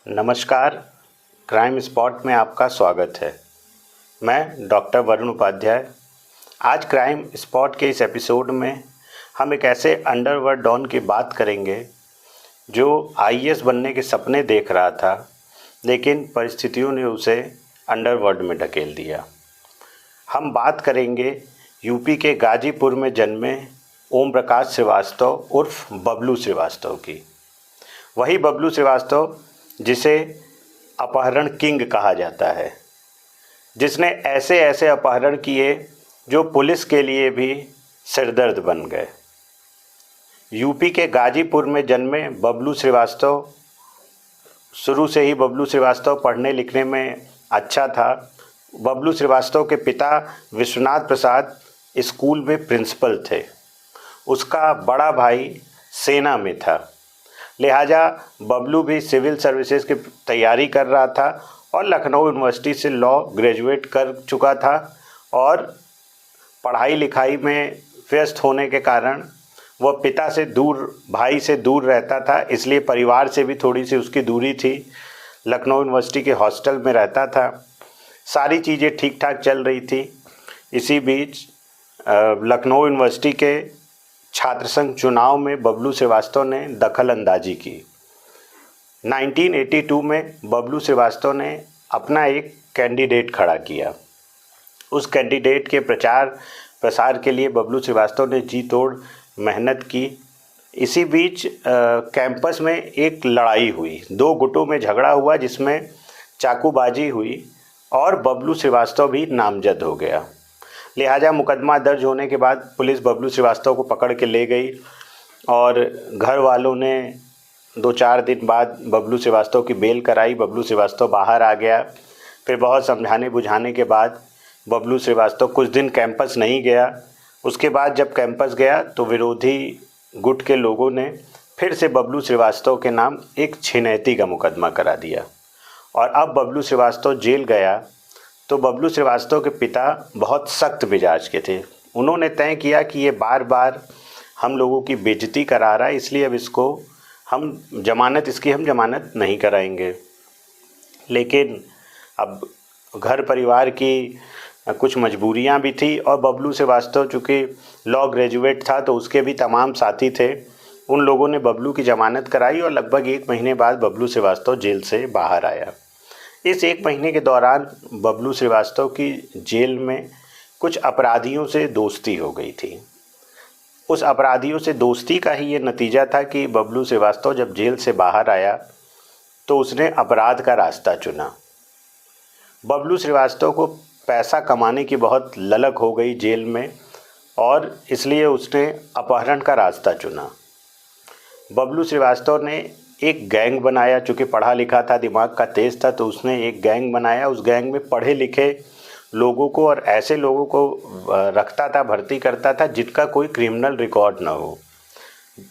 नमस्कार, crime spot में आपका स्वागत है। मैं डॉक्टर वरुण उपाध्याय। आज क्राइम स्पॉट के इस एपिसोड में हम एक ऐसे अंडरवर्ल्ड डॉन की बात करेंगे जो आईएएस बनने के सपने देख रहा था, लेकिन परिस्थितियों ने उसे अंडरवर्ल्ड में ढकेल दिया। हम बात करेंगे यूपी के गाजीपुर में जन्मे ओम प्रकाश श्रीवास्तव उर्फ बबलू श्रीवास्तव की। वही बबलू श्रीवास्तव जिसे अपहरण किंग कहा जाता है, जिसने ऐसे ऐसे अपहरण किए जो पुलिस के लिए भी सिरदर्द बन गए। यूपी के गाजीपुर में जन्मे बबलू श्रीवास्तव, शुरू से ही बबलू श्रीवास्तव पढ़ने लिखने में अच्छा था। बबलू श्रीवास्तव के पिता विश्वनाथ प्रसाद स्कूल में प्रिंसिपल थे। उसका बड़ा भाई सेना में था, लिहाजा बबलू भी सिविल सर्विसेज की तैयारी कर रहा था और लखनऊ यूनिवर्सिटी से लॉ ग्रेजुएट कर चुका था। और पढ़ाई लिखाई में व्यस्त होने के कारण वह पिता से दूर, भाई से दूर रहता था, इसलिए परिवार से भी थोड़ी सी उसकी दूरी थी। लखनऊ यूनिवर्सिटी के हॉस्टल में रहता था। सारी चीज़ें ठीक ठाक चल रही थी। इसी बीच लखनऊ यूनिवर्सिटी के छात्र संघ चुनाव में बबलू श्रीवास्तव ने दखल अंदाजी की। 1982 में बबलू श्रीवास्तव ने अपना एक कैंडिडेट खड़ा किया। उस कैंडिडेट के प्रचार प्रसार के लिए बबलू श्रीवास्तव ने जी तोड़ मेहनत की। इसी बीच कैंपस में एक लड़ाई हुई, दो गुटों में झगड़ा हुआ जिसमें चाकूबाजी हुई और बबलू श्रीवास्तव भी नामजद हो गया। लिहाजा मुकदमा दर्ज होने के बाद पुलिस बबलू श्रीवास्तव को पकड़ के ले गई और घर वालों ने 2-4 दिन बाद बबलू श्रीवास्तव की बेल कराई। बबलू श्रीवास्तव बाहर आ गया। फिर बहुत समझाने बुझाने के बाद बबलू श्रीवास्तव कुछ दिन कैंपस नहीं गया। उसके बाद जब कैंपस गया तो विरोधी गुट के लोगों ने फिर से बबलू श्रीवास्तव के नाम एक छिनैती का मुकदमा करा दिया। और अब बबलू श्रीवास्तव जेल गया तो बबलू श्रीवास्तव के पिता बहुत सख्त मिजाज के थे। उन्होंने तय किया कि ये बार बार हम लोगों की बेइज्जती करा रहा है, इसलिए अब इसको हम जमानत नहीं कराएंगे। लेकिन अब घर परिवार की कुछ मजबूरियां भी थी और बबलू श्रीवास्तव चूँकि लॉ ग्रेजुएट था तो उसके भी तमाम साथी थे। उन लोगों ने बबलू की जमानत कराई और लगभग 1 महीने बाद बबलू श्रीवास्तव जेल से बाहर आया। इस 1 महीने के दौरान बबलू श्रीवास्तव की जेल में कुछ अपराधियों से दोस्ती हो गई थी। उस अपराधियों से दोस्ती का ही ये नतीजा था कि बबलू श्रीवास्तव जब जेल से बाहर आया तो उसने अपराध का रास्ता चुना। बबलू श्रीवास्तव को पैसा कमाने की बहुत ललक हो गई जेल में और इसलिए उसने अपहरण का रास्ता चुना। बबलू श्रीवास्तव ने एक गैंग बनाया। चूँकि पढ़ा लिखा था, दिमाग का तेज़ था, तो उसने एक गैंग बनाया। उस गैंग में पढ़े लिखे लोगों को और ऐसे लोगों को रखता था, भर्ती करता था जिनका कोई क्रिमिनल रिकॉर्ड ना हो,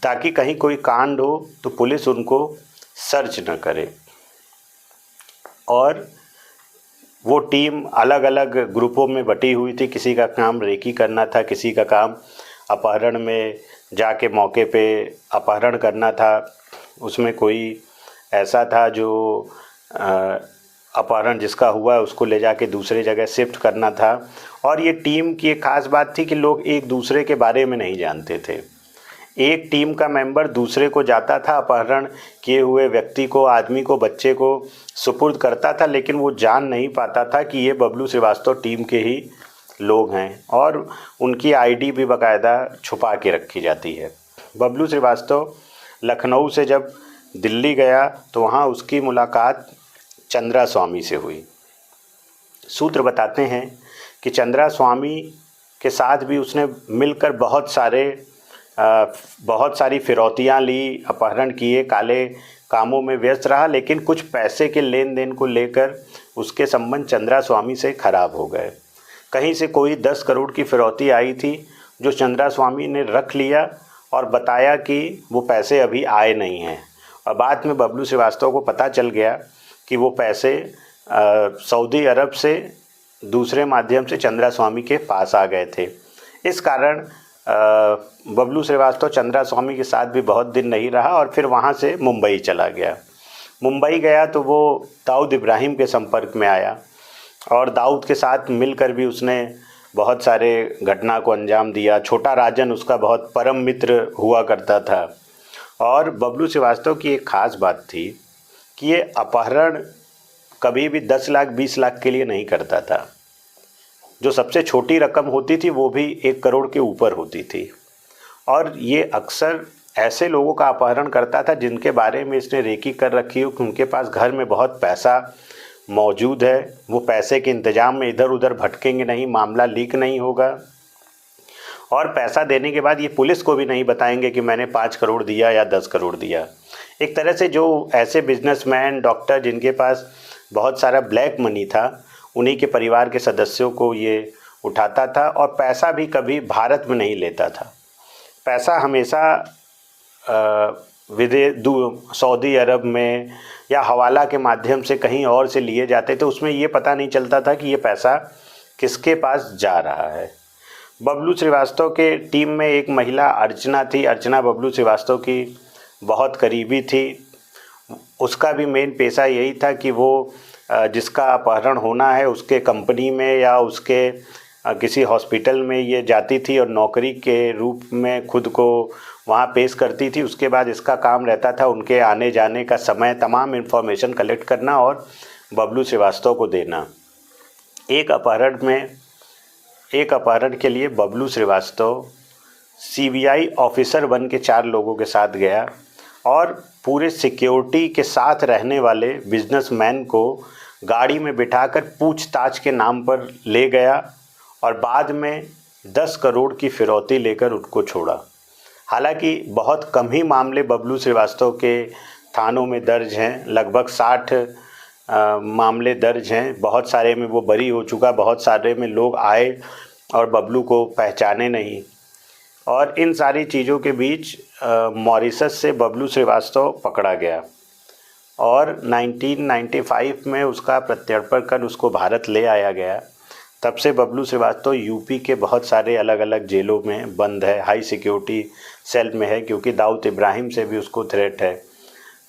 ताकि कहीं कोई कांड हो तो पुलिस उनको सर्च न करे। और वो टीम अलग अलग ग्रुपों में बटी हुई थी। किसी का काम रेकी करना था, किसी का काम अपहरण में जाके मौके पे अपहरण करना था। उसमें कोई ऐसा था जो अपहरण जिसका हुआ है उसको ले जाके दूसरी जगह शिफ्ट करना था। और ये टीम की एक ख़ास बात थी कि लोग एक दूसरे के बारे में नहीं जानते थे। एक टीम का मेंबर दूसरे को जाता था, अपहरण किए हुए व्यक्ति को, आदमी को, बच्चे को सुपुर्द करता था, लेकिन वो जान नहीं पाता था कि ये बबलू श्रीवास्तव टीम के ही लोग हैं और उनकी आईडी भी बाकायदा छुपा के रखी जाती है। बबलू श्रीवास्तव लखनऊ से जब दिल्ली गया तो वहाँ उसकी मुलाकात चंद्रा स्वामी से हुई। सूत्र बताते हैं कि चंद्रा स्वामी के साथ भी उसने मिलकर बहुत सारी फिरौतियाँ ली, अपहरण किए, काले कामों में व्यस्त रहा, लेकिन कुछ पैसे के लेन देन को लेकर उसके संबंध चंद्रा स्वामी से खराब हो गए। कहीं से कोई 10 करोड़ की फिरौती आई थी जो चंद्रा स्वामी ने रख लिया और बताया कि वो पैसे अभी आए नहीं हैं। और बाद में बबलू श्रीवास्तव को पता चल गया कि वो पैसे सऊदी अरब से दूसरे माध्यम से चंद्रा स्वामी के पास आ गए थे। इस कारण बबलू श्रीवास्तव चंद्रा स्वामी के साथ भी बहुत दिन नहीं रहा और फिर वहाँ से मुंबई चला गया। मुंबई गया तो वो दाऊद इब्राहिम के संपर्क में आया और दाऊद के साथ मिलकर भी उसने बहुत सारे घटना को अंजाम दिया। छोटा राजन उसका बहुत परम मित्र हुआ करता था। और बबलू श्रीवास्तव की एक ख़ास बात थी कि ये अपहरण कभी भी 10 लाख 20 लाख के लिए नहीं करता था। जो सबसे छोटी रकम होती थी वो भी 1 करोड़ के ऊपर होती थी। और ये अक्सर ऐसे लोगों का अपहरण करता था जिनके बारे में इसने रेकी कर रखी हो कि उनके पास घर में बहुत पैसा मौजूद है, वो पैसे के इंतज़ाम में इधर उधर भटकेंगे नहीं, मामला लीक नहीं होगा और पैसा देने के बाद ये पुलिस को भी नहीं बताएंगे कि मैंने 5 करोड़ दिया या 10 करोड़ दिया। एक तरह से जो ऐसे बिजनेसमैन, डॉक्टर जिनके पास बहुत सारा ब्लैक मनी था, उन्हीं के परिवार के सदस्यों को ये उठाता था और पैसा भी कभी भारत में नहीं लेता था। पैसा हमेशा सऊदी अरब में या हवाला के माध्यम से कहीं और से लिए जाते थे। उसमें ये पता नहीं चलता था कि ये पैसा किसके पास जा रहा है। बबलू श्रीवास्तव के टीम में एक महिला अर्चना थी। अर्चना बबलू श्रीवास्तव की बहुत करीबी थी। उसका भी मेन पेशा यही था कि वो जिसका अपहरण होना है उसके कंपनी में या उसके किसी हॉस्पिटल में ये जाती थी और नौकरी के रूप में खुद को वहाँ पेश करती थी। उसके बाद इसका काम रहता था उनके आने जाने का समय, तमाम इन्फॉर्मेशन कलेक्ट करना और बबलू श्रीवास्तव को देना। एक अपहरण के लिए बबलू श्रीवास्तव सीबीआई ऑफिसर बन के 4 लोगों के साथ गया और पूरे सिक्योरिटी के साथ रहने वाले बिजनेसमैन को गाड़ी में बिठाकर पूछताछ के नाम पर ले गया और बाद में 10 करोड़ की फिरौती लेकर उनको छोड़ा। हालांकि बहुत कम ही मामले बबलू श्रीवास्तव के थानों में दर्ज हैं, लगभग 60 मामले दर्ज हैं। बहुत सारे में वो बरी हो चुका, बहुत सारे में लोग आए और बबलू को पहचाने नहीं। और इन सारी चीज़ों के बीच मॉरिशस से बबलू श्रीवास्तव पकड़ा गया और 1995 में उसका प्रत्यर्पण कर उसको भारत ले आया गया। तब से बबलू श्रीवास्तव यूपी के बहुत सारे अलग अलग जेलों में बंद है, हाई सिक्योरिटी सेल में है, क्योंकि दाऊद इब्राहिम से भी उसको थ्रेट है।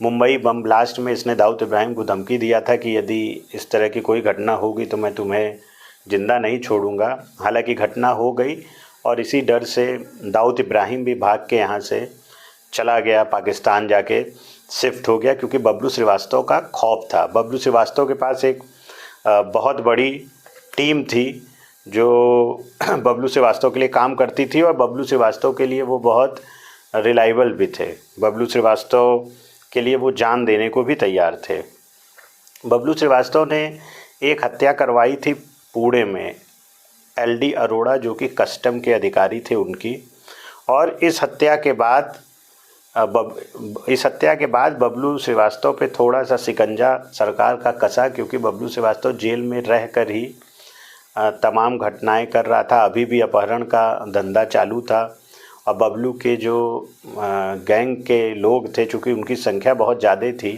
मुंबई बम ब्लास्ट में इसने दाऊद इब्राहिम को धमकी दिया था कि यदि इस तरह की कोई घटना होगी तो मैं तुम्हें ज़िंदा नहीं छोड़ूंगा। हालांकि घटना हो गई और इसी डर से दाऊद इब्राहिम भी भाग के यहाँ से चला गया, पाकिस्तान जाके शिफ्ट हो गया, क्योंकि बबलू श्रीवास्तव का खौफ था। बबलू श्रीवास्तव के पास एक बहुत बड़ी टीम थी जो बबलू श्रीवास्तव के लिए काम करती थी और बबलू श्रीवास्तव के लिए वो बहुत रिलायबल भी थे। बबलू श्रीवास्तव के लिए वो जान देने को भी तैयार थे। बबलू श्रीवास्तव ने एक हत्या करवाई थी पुणे में, एलडी अरोड़ा जो कि कस्टम के अधिकारी थे उनकी। और इस हत्या के बाद बबलू श्रीवास्तव पे थोड़ा सा शिकंजा सरकार का कसा, क्योंकि बबलू श्रीवास्तव जेल में रह कर ही तमाम घटनाएं कर रहा था। अभी भी अपहरण का धंधा चालू था और बबलू के जो गैंग के लोग थे, चूँकि उनकी संख्या बहुत ज़्यादा थी,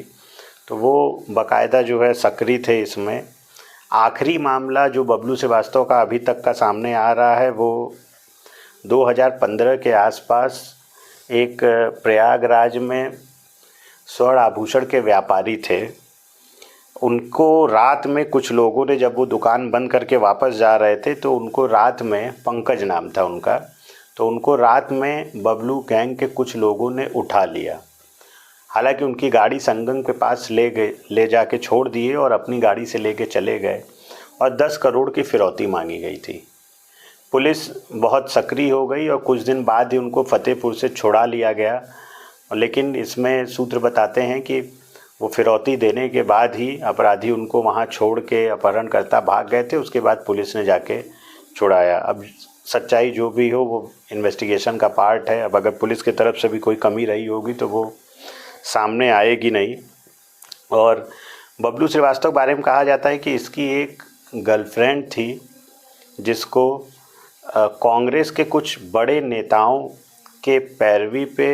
तो वो बाकायदा जो है सक्रिय थे इसमें। आखिरी मामला जो बबलू श्रीवास्तव का अभी तक का सामने आ रहा है वो 2015 के आसपास एक प्रयागराज में स्वर्ण आभूषण के व्यापारी थे। उनको रात में कुछ लोगों ने, जब वो दुकान बंद करके वापस जा रहे थे, तो उनको रात में, पंकज नाम था उनका, तो उनको रात में बबलू गैंग के कुछ लोगों ने उठा लिया। हालांकि उनकी गाड़ी संगम के पास ले जाके छोड़ दिए और अपनी गाड़ी से लेके चले गए और 10 करोड़ की फिरौती मांगी गई थी। पुलिस बहुत सक्रिय हो गई और कुछ दिन बाद ही उनको फतेहपुर से छुड़ा लिया गया। लेकिन इसमें सूत्र बताते हैं कि वो फिरौती देने के बाद ही अपराधी उनको वहाँ छोड़ के अपहरणकर्ता भाग गए थे। उसके बाद पुलिस ने जाके छुड़ाया। अब सच्चाई जो भी हो वो इन्वेस्टिगेशन का पार्ट है। अब अगर पुलिस की तरफ से भी कोई कमी रही होगी तो वो सामने आएगी नहीं। और बबलू श्रीवास्तव के बारे में कहा जाता है कि इसकी एक गर्लफ्रेंड थी जिसको कांग्रेस के कुछ बड़े नेताओं के पैरवी पे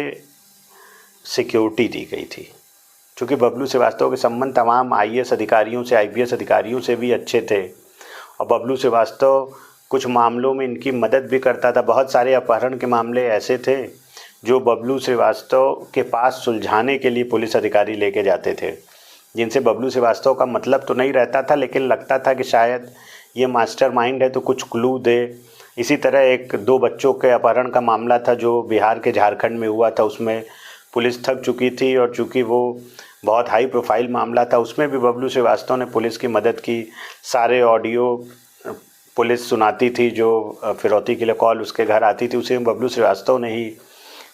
सिक्योरिटी दी गई थी। चूँकि बबलू श्रीवास्तव के संबंध तमाम आईएएस अधिकारियों से, आईपीएस अधिकारियों से भी अच्छे थे और बबलू श्रीवास्तव कुछ मामलों में इनकी मदद भी करता था। बहुत सारे अपहरण के मामले ऐसे थे जो बबलू श्रीवास्तव के पास सुलझाने के लिए पुलिस अधिकारी लेके जाते थे। जिनसे बबलू श्रीवास्तव का मतलब तो नहीं रहता था, लेकिन लगता था कि शायद ये मास्टरमाइंड है तो कुछ क्लू दे। इसी तरह एक 2 बच्चों के अपहरण का मामला था जो बिहार के झारखंड में हुआ था, उसमें पुलिस थक चुकी थी और चूँकि वो बहुत हाई प्रोफाइल मामला था, उसमें भी बबलू श्रीवास्तव ने पुलिस की मदद की। सारे ऑडियो पुलिस सुनाती थी, जो फिरौती के लिए कॉल उसके घर आती थी, उसे बबलू श्रीवास्तव ने ही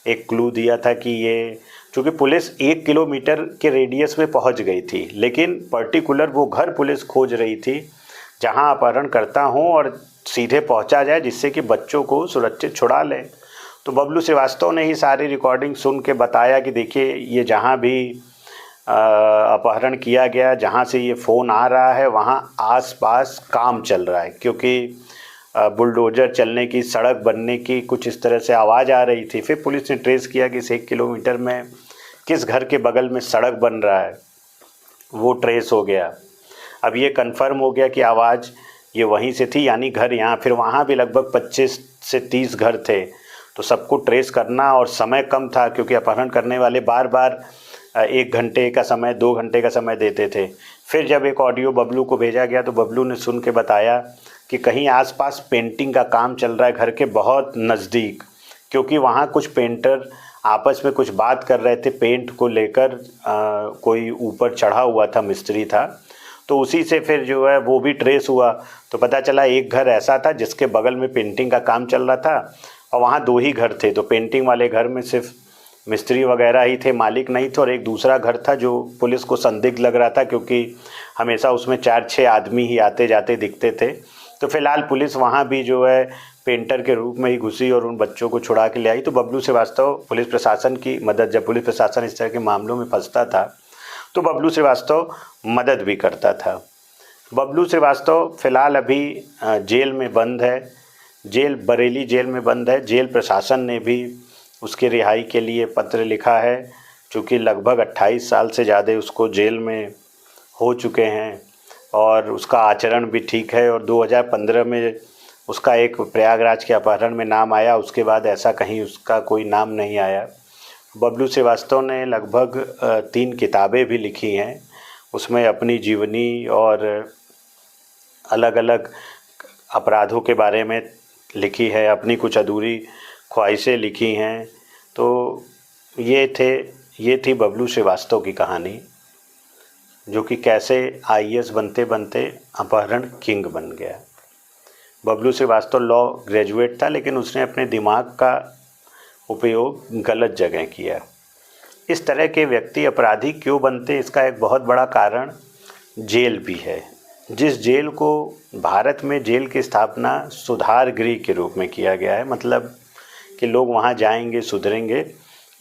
एक क्लू दिया था कि ये, चूँकि पुलिस 1 किलोमीटर के रेडियस में पहुंच गई थी, लेकिन पर्टिकुलर वो घर पुलिस खोज रही थी जहां अपहरण करता हो और सीधे पहुंचा जाए, जिससे कि बच्चों को सुरक्षित छुड़ा ले। तो बबलू श्रीवास्तव ने ही सारी रिकॉर्डिंग सुन के बताया कि देखिए, ये जहां भी अपहरण किया गया, जहां से ये फ़ोन आ रहा है, वहां आसपास काम चल रहा है, क्योंकि बुलडोज़र चलने की, सड़क बनने की कुछ इस तरह से आवाज़ आ रही थी। फिर पुलिस ने ट्रेस किया कि इस 1 किलोमीटर में किस घर के बगल में सड़क बन रहा है, वो ट्रेस हो गया। अब ये कंफर्म हो गया कि आवाज़ ये वहीं से थी, यानी घर यहाँ। फिर वहाँ भी लगभग 25 से 30 घर थे, तो सबको ट्रेस करना, और समय कम था क्योंकि अपहरण करने वाले बार बार 1 घंटे का समय, 2 घंटे का समय देते थे। फिर जब एक ऑडियो बबलू को भेजा गया तो बबलू ने सुन के बताया कि कहीं आसपास पेंटिंग का काम चल रहा है घर के बहुत नज़दीक, क्योंकि वहाँ कुछ पेंटर आपस में कुछ बात कर रहे थे पेंट को लेकर। कोई ऊपर चढ़ा हुआ था, मिस्त्री था, तो उसी से फिर जो है वो भी ट्रेस हुआ। तो पता चला एक घर ऐसा था जिसके बगल में पेंटिंग का काम चल रहा था, और वहाँ 2 ही घर थे। तो पेंटिंग वाले घर में सिर्फ मिस्त्री वगैरह ही थे, मालिक नहीं थे। और एक दूसरा घर था जो पुलिस को संदिग्ध लग रहा था, क्योंकि हमेशा उसमें 4-6 आदमी ही आते जाते दिखते थे। तो फिलहाल पुलिस वहाँ भी जो है पेंटर के रूप में ही घुसी और उन बच्चों को छुड़ा के ले आई। तो बबलू श्रीवास्तव पुलिस प्रशासन की मदद, जब पुलिस प्रशासन इस तरह के मामलों में फंसता था तो बबलू श्रीवास्तव मदद भी करता था। बबलू श्रीवास्तव फ़िलहाल अभी जेल में बंद है, बरेली जेल में बंद है। जेल प्रशासन ने भी उसकी रिहाई के लिए पत्र लिखा है, चूँकि लगभग 28 साल से ज़्यादा उसको जेल में हो चुके हैं और उसका आचरण भी ठीक है। और 2015 में उसका एक प्रयागराज के अपहरण में नाम आया, उसके बाद ऐसा कहीं उसका कोई नाम नहीं आया। बबलू श्रीवास्तव ने लगभग 3 किताबें भी लिखी हैं, उसमें अपनी जीवनी और अलग अलग अपराधों के बारे में लिखी है, अपनी कुछ अधूरी ख्वाहिशें लिखी हैं। तो ये थी बबलू श्रीवास्तव की कहानी, जो कि कैसे आईएएस बनते बनते अपहरण किंग बन गया। बबलू श्रीवास्तव लॉ ग्रेजुएट था, लेकिन उसने अपने दिमाग का उपयोग गलत जगह किया। इस तरह के व्यक्ति अपराधी क्यों बनते, इसका एक बहुत बड़ा कारण जेल भी है। जिस जेल को भारत में जेल की स्थापना सुधार गृह के रूप में किया गया है, मतलब कि लोग वहाँ जाएंगे, सुधरेंगे,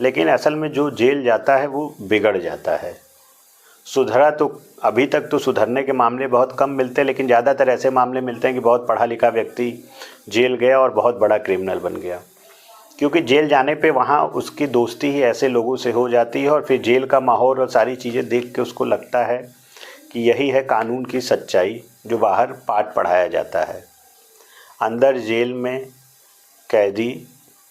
लेकिन असल में जो जेल जाता है वो बिगड़ जाता है। सुधरा तो अभी तक तो सुधरने के मामले बहुत कम मिलते हैं, लेकिन ज़्यादातर ऐसे मामले मिलते हैं कि बहुत पढ़ा लिखा व्यक्ति जेल गया और बहुत बड़ा क्रिमिनल बन गया, क्योंकि जेल जाने पे वहाँ उसकी दोस्ती ही ऐसे लोगों से हो जाती है और फिर जेल का माहौल और सारी चीज़ें देख के उसको लगता है कि यही है कानून की सच्चाई जो बाहर पाठ पढ़ाया जाता है। अंदर जेल में कैदी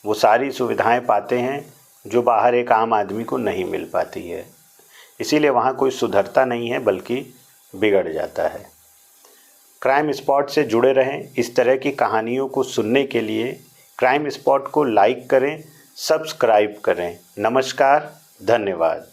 वो सारी सुविधाएं पाते हैं जो बाहर एक आम आदमी को नहीं मिल पाती है, इसीलिए वहाँ कोई सुधरता नहीं है बल्कि बिगड़ जाता है। क्राइम स्पॉट से जुड़े रहें। इस तरह की कहानियों को सुनने के लिए क्राइम स्पॉट को लाइक करें, सब्सक्राइब करें। नमस्कार, धन्यवाद।